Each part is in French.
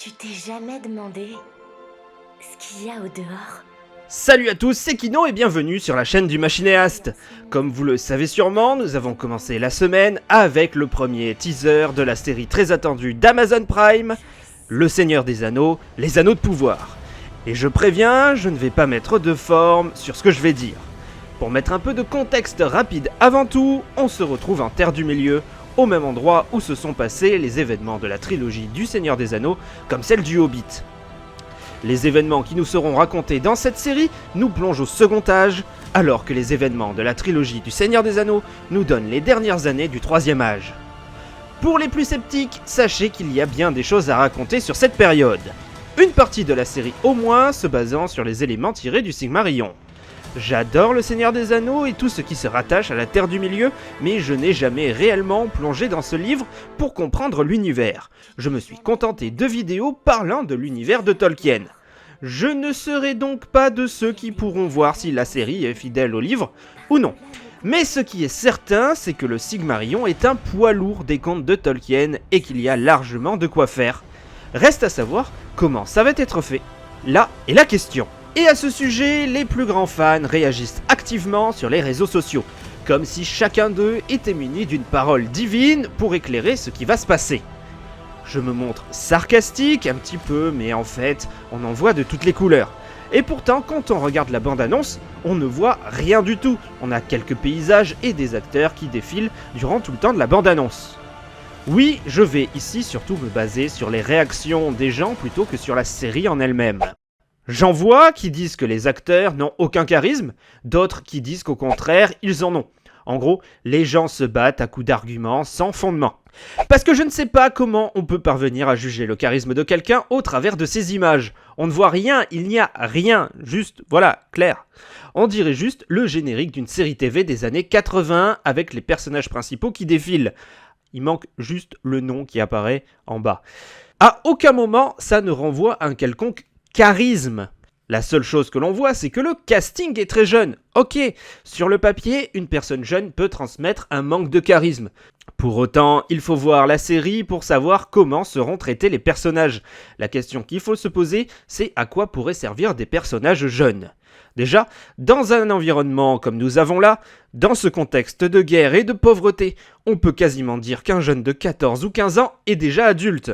Tu t'es jamais demandé ce qu'il y a au dehors? Salut à tous, c'est Kino et bienvenue sur la chaîne du Machinéaste. Comme vous le savez sûrement, nous avons commencé la semaine avec le premier teaser de la série très attendue d'Amazon Prime, Le Seigneur des Anneaux, les Anneaux de Pouvoir. Et je préviens, je ne vais pas mettre de forme sur ce que je vais dire. Pour mettre un peu de contexte rapide avant tout, on se retrouve en Terre du Milieu, au même endroit où se sont passés les événements de la trilogie du Seigneur des Anneaux, comme celle du Hobbit. Les événements qui nous seront racontés dans cette série nous plongent au second âge, alors que les événements de la trilogie du Seigneur des Anneaux nous donnent les dernières années du troisième âge. Pour les plus sceptiques, sachez qu'il y a bien des choses à raconter sur cette période. Une partie de la série au moins se basant sur les éléments tirés du Silmarillion. J'adore le Seigneur des Anneaux et tout ce qui se rattache à la Terre du Milieu, mais je n'ai jamais réellement plongé dans ce livre pour comprendre l'univers. Je me suis contenté de vidéos parlant de l'univers de Tolkien. Je ne serai donc pas de ceux qui pourront voir si la série est fidèle au livre ou non. Mais ce qui est certain, c'est que le Silmarillion est un poids lourd des contes de Tolkien et qu'il y a largement de quoi faire. Reste à savoir comment ça va être fait. Là est la question. Et à ce sujet, les plus grands fans réagissent activement sur les réseaux sociaux, comme si chacun d'eux était muni d'une parole divine pour éclairer ce qui va se passer. Je me montre sarcastique un petit peu, mais en fait, on en voit de toutes les couleurs. Et pourtant, quand on regarde la bande-annonce, on ne voit rien du tout. On a quelques paysages et des acteurs qui défilent durant tout le temps de la bande-annonce. Oui, je vais ici surtout me baser sur les réactions des gens plutôt que sur la série en elle-même. J'en vois qui disent que les acteurs n'ont aucun charisme, d'autres qui disent qu'au contraire, ils en ont. En gros, les gens se battent à coups d'arguments sans fondement. Parce que je ne sais pas comment on peut parvenir à juger le charisme de quelqu'un au travers de ces images. On ne voit rien, il n'y a rien, juste, voilà, clair. On dirait juste le générique d'une série TV des années 80 avec les personnages principaux qui défilent. Il manque juste le nom qui apparaît en bas. À aucun moment, ça ne renvoie à un quelconque charisme. La seule chose que l'on voit, c'est que le casting est très jeune. Ok, sur le papier, une personne jeune peut transmettre un manque de charisme. Pour autant, il faut voir la série pour savoir comment seront traités les personnages. La question qu'il faut se poser, c'est à quoi pourraient servir des personnages jeunes. Déjà, dans un environnement comme nous avons là, dans ce contexte de guerre et de pauvreté, on peut quasiment dire qu'un jeune de 14 ou 15 ans est déjà adulte.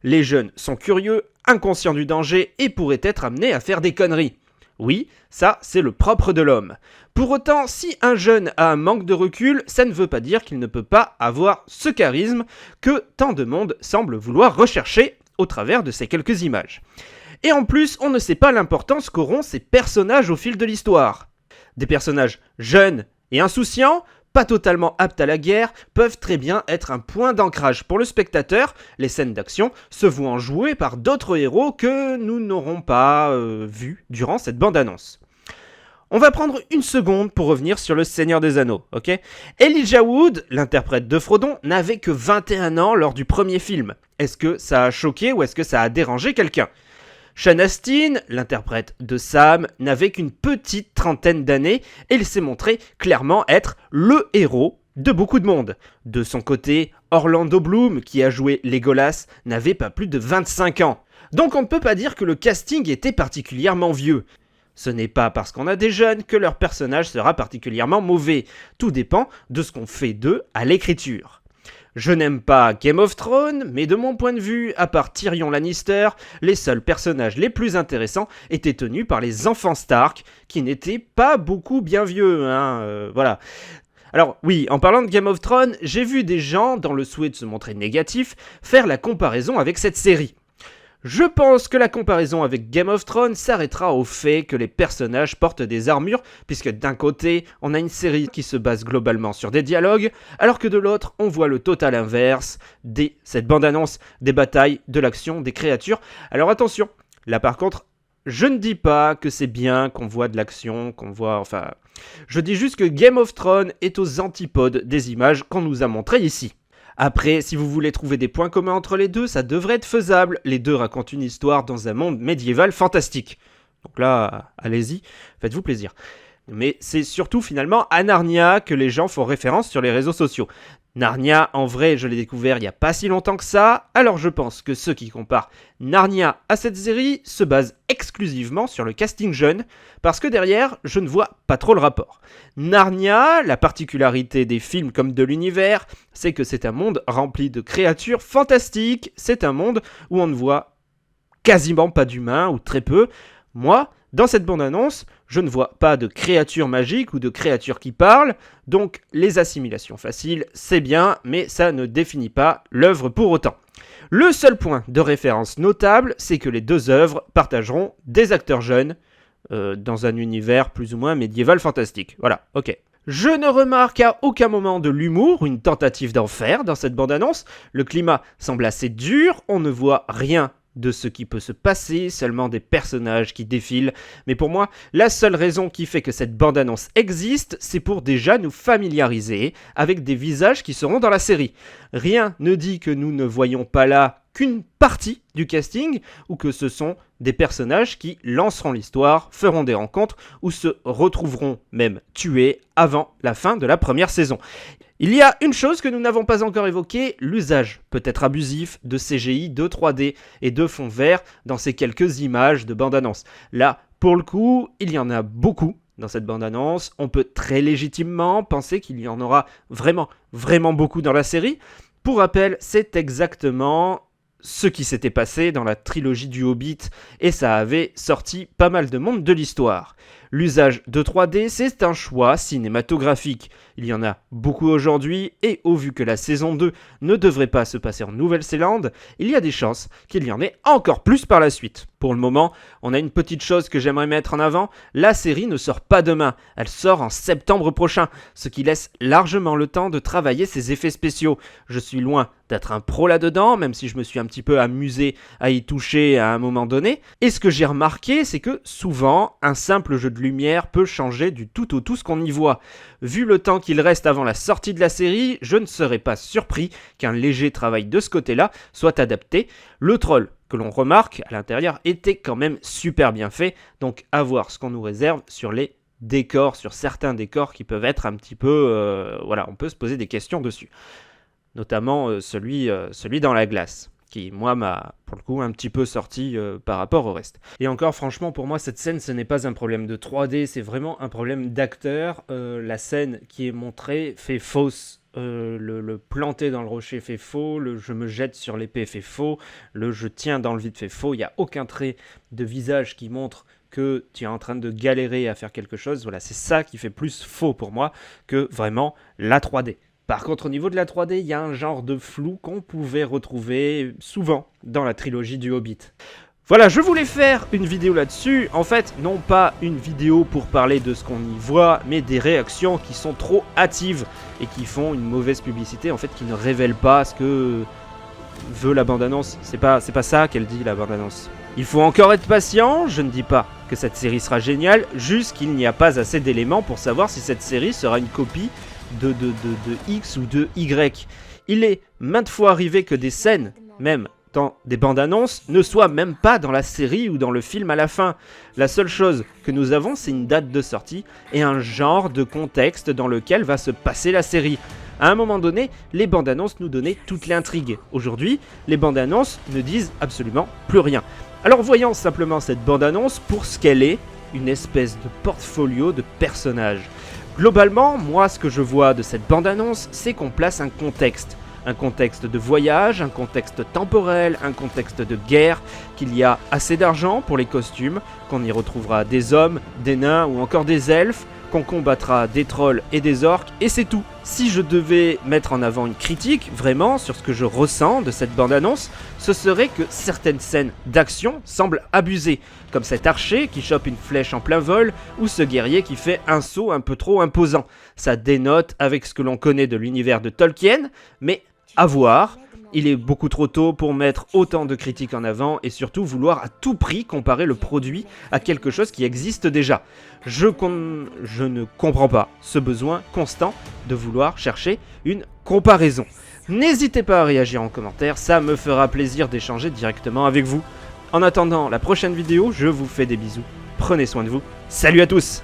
Les jeunes sont curieux, inconscients du danger et pourraient être amenés à faire des conneries. Oui, ça c'est le propre de l'homme. Pour autant, si un jeune a un manque de recul, ça ne veut pas dire qu'il ne peut pas avoir ce charisme que tant de monde semble vouloir rechercher au travers de ces quelques images. Et en plus, on ne sait pas l'importance qu'auront ces personnages au fil de l'histoire. Des personnages jeunes et insouciants, pas totalement aptes à la guerre, peuvent très bien être un point d'ancrage pour le spectateur, les scènes d'action se voient jouées par d'autres héros que nous n'aurons pas vus durant cette bande-annonce. On va prendre une seconde pour revenir sur le Seigneur des Anneaux, ok ? Elijah Wood, l'interprète de Frodon, n'avait que 21 ans lors du premier film. Est-ce que ça a choqué ou est-ce que ça a dérangé quelqu'un ? Sean Astin, l'interprète de Sam, n'avait qu'une petite trentaine d'années et il s'est montré clairement être le héros de beaucoup de monde. De son côté, Orlando Bloom, qui a joué Legolas, n'avait pas plus de 25 ans. Donc on ne peut pas dire que le casting était particulièrement vieux. Ce n'est pas parce qu'on a des jeunes que leur personnage sera particulièrement mauvais. Tout dépend de ce qu'on fait d'eux à l'écriture. Je n'aime pas Game of Thrones, mais de mon point de vue, à part Tyrion Lannister, les seuls personnages les plus intéressants étaient tenus par les enfants Stark, qui n'étaient pas beaucoup bien vieux, voilà. Alors oui, en parlant de Game of Thrones, j'ai vu des gens, dans le souhait de se montrer négatifs, faire la comparaison avec cette série. Je pense que la comparaison avec Game of Thrones s'arrêtera au fait que les personnages portent des armures, puisque d'un côté, on a une série qui se base globalement sur des dialogues, alors que de l'autre, on voit le total inverse, cette bande-annonce, des batailles, de l'action, des créatures. Alors attention, là par contre, je ne dis pas que c'est bien qu'on voit de l'action, je dis juste que Game of Thrones est aux antipodes des images qu'on nous a montrées ici. Après, si vous voulez trouver des points communs entre les deux, ça devrait être faisable. Les deux racontent une histoire dans un monde médiéval fantastique. Donc là, allez-y, faites-vous plaisir. Mais c'est surtout finalement à Narnia que les gens font référence sur les réseaux sociaux. Narnia, en vrai, je l'ai découvert il n'y a pas si longtemps que ça, alors je pense que ceux qui comparent Narnia à cette série se basent exclusivement sur le casting jeune, parce que derrière, je ne vois pas trop le rapport. Narnia, la particularité des films comme de l'univers, c'est que c'est un monde rempli de créatures fantastiques, c'est un monde où on ne voit quasiment pas d'humains, ou très peu. Moi, dans cette bande-annonce, je ne vois pas de créatures magiques ou de créatures qui parlent, donc les assimilations faciles, c'est bien, mais ça ne définit pas l'œuvre pour autant. Le seul point de référence notable, c'est que les deux œuvres partageront des acteurs jeunes, dans un univers plus ou moins médiéval fantastique. Voilà, ok. Je ne remarque à aucun moment de l'humour ou une tentative d'en faire dans cette bande-annonce. Le climat semble assez dur, on ne voit rien de ce qui peut se passer, seulement des personnages qui défilent. Mais pour moi, la seule raison qui fait que cette bande-annonce existe, c'est pour déjà nous familiariser avec des visages qui seront dans la série. Rien ne dit que nous ne voyons pas là qu'une partie du casting, ou que ce sont des personnages qui lanceront l'histoire, feront des rencontres, ou se retrouveront même tués avant la fin de la première saison. Il y a une chose que nous n'avons pas encore évoquée, l'usage peut-être abusif de CGI, de 3D et de fond vert dans ces quelques images de bande-annonce. Là, pour le coup, il y en a beaucoup dans cette bande-annonce. On peut très légitimement penser qu'il y en aura vraiment beaucoup dans la série. Pour rappel, c'est exactement ce qui s'était passé dans la trilogie du Hobbit, et ça avait sorti pas mal de monde de l'histoire. L'usage de 3D, c'est un choix cinématographique. Il y en a beaucoup aujourd'hui, et au vu que la saison 2 ne devrait pas se passer en Nouvelle-Zélande, il y a des chances qu'il y en ait encore plus par la suite. Pour le moment, on a une petite chose que j'aimerais mettre en avant, la série ne sort pas demain, elle sort en septembre prochain, ce qui laisse largement le temps de travailler ses effets spéciaux. Je suis loin d'être un pro là-dedans, même si je me suis un petit peu amusé à y toucher à un moment donné. Et ce que j'ai remarqué, c'est que souvent, un simple jeu de lumière peut changer du tout au tout ce qu'on y voit. Vu le temps qu'il reste avant la sortie de la série, je ne serais pas surpris qu'un léger travail de ce côté-là soit adapté. Le troll que l'on remarque à l'intérieur était quand même super bien fait, donc à voir ce qu'on nous réserve sur les décors, sur certains décors qui peuvent être un petit peu... on peut se poser des questions dessus. Notamment celui dans la glace, qui moi m'a pour le coup un petit peu sorti par rapport au reste. Et encore franchement pour moi cette scène ce n'est pas un problème de 3D, c'est vraiment un problème d'acteur. La scène qui est montrée fait fausse. Le planter dans le rocher fait faux, le je me jette sur l'épée fait faux, le je tiens dans le vide fait faux, il n'y a aucun trait de visage qui montre que tu es en train de galérer à faire quelque chose. Voilà, c'est ça qui fait plus faux pour moi que vraiment la 3D. Par contre, au niveau de la 3D, il y a un genre de flou qu'on pouvait retrouver souvent dans la trilogie du Hobbit. Voilà, je voulais faire une vidéo là-dessus. En fait, non pas une vidéo pour parler de ce qu'on y voit, mais des réactions qui sont trop hâtives et qui font une mauvaise publicité, en fait, qui ne révèlent pas ce que veut la bande-annonce. C'est pas ça qu'elle dit, la bande-annonce. Il faut encore être patient, je ne dis pas que cette série sera géniale, juste qu'il n'y a pas assez d'éléments pour savoir si cette série sera une copie de X ou de Y. Il est maintes fois arrivé que des scènes, même dans des bandes annonces, ne soient même pas dans la série ou dans le film à la fin. La seule chose que nous avons, c'est une date de sortie et un genre de contexte dans lequel va se passer la série. À un moment donné, les bandes annonces nous donnaient toute l'intrigue. Aujourd'hui, les bandes annonces ne disent absolument plus rien. Alors voyons simplement cette bande annonce pour ce qu'elle est, une espèce de portfolio de personnages. Globalement, moi, ce que je vois de cette bande-annonce, c'est qu'on place un contexte. Un contexte de voyage, un contexte temporel, un contexte de guerre, qu'il y a assez d'argent pour les costumes, qu'on y retrouvera des hommes, des nains ou encore des elfes, qu'on combattra des trolls et des orques, et c'est tout. Si je devais mettre en avant une critique, vraiment, sur ce que je ressens de cette bande-annonce, ce serait que certaines scènes d'action semblent abusées, comme cet archer qui chope une flèche en plein vol, ou ce guerrier qui fait un saut un peu trop imposant. Ça dénote avec ce que l'on connaît de l'univers de Tolkien, mais à voir. Il est beaucoup trop tôt pour mettre autant de critiques en avant et surtout vouloir à tout prix comparer le produit à quelque chose qui existe déjà. Je ne comprends pas ce besoin constant de vouloir chercher une comparaison. N'hésitez pas à réagir en commentaire, ça me fera plaisir d'échanger directement avec vous. En attendant la prochaine vidéo, je vous fais des bisous. Prenez soin de vous. Salut à tous!